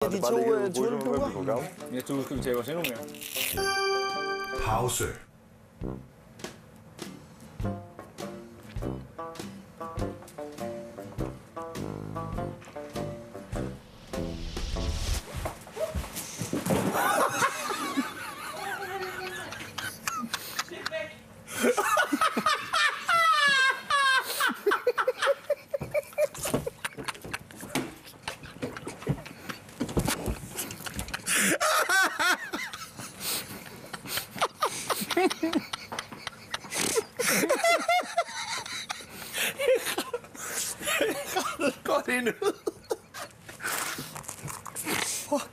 De to tulleduer. Næste uge skal vi tage os endnu mere. Pause. Godt ind ud. Fuck.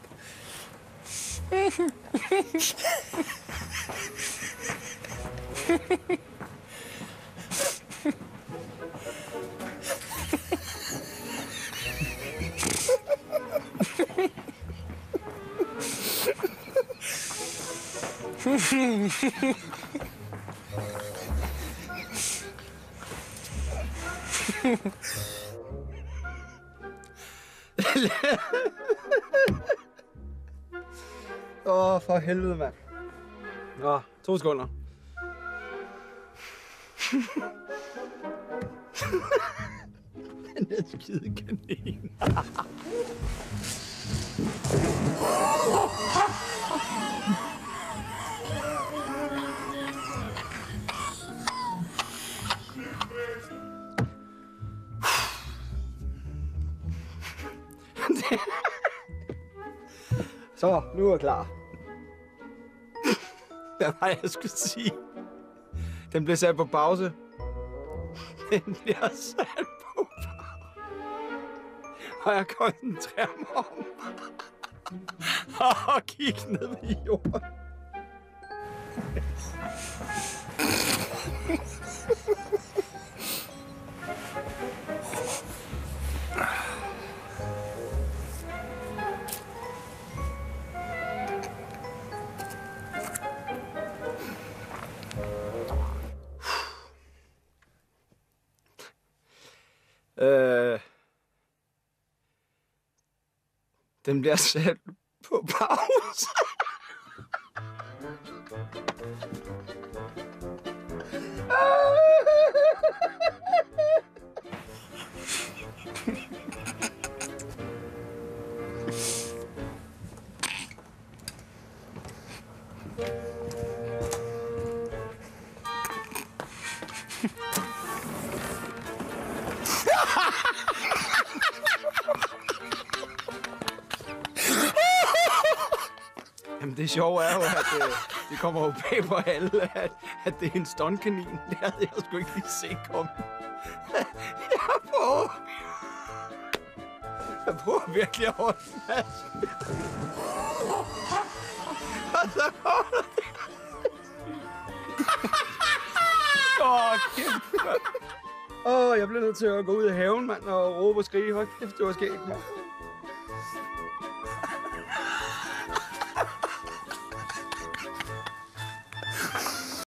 For helvede, mand. Nå, 2 sekunder. Den er skide kanin. Så, nu er jeg klar. Hvad var jeg skulle sige? Den bliver sat på pause. Den bliver sat på pause. Og jeg koncentrerer mig om og kigge ned i jorden. Den bliver sat på pause. Jamen det sjove er jo, at det kommer jo bag på alle, at det er en stuntkanin. Det havde jeg sgu ikke lige set komme. Jeg prøver virkelig at holde den, altså. Og så kommer det. Kæft, mand. Jeg bliver nødt til at gå ud i haven, mand, og råbe og skrige. Hold kæft, det var skægt, mand.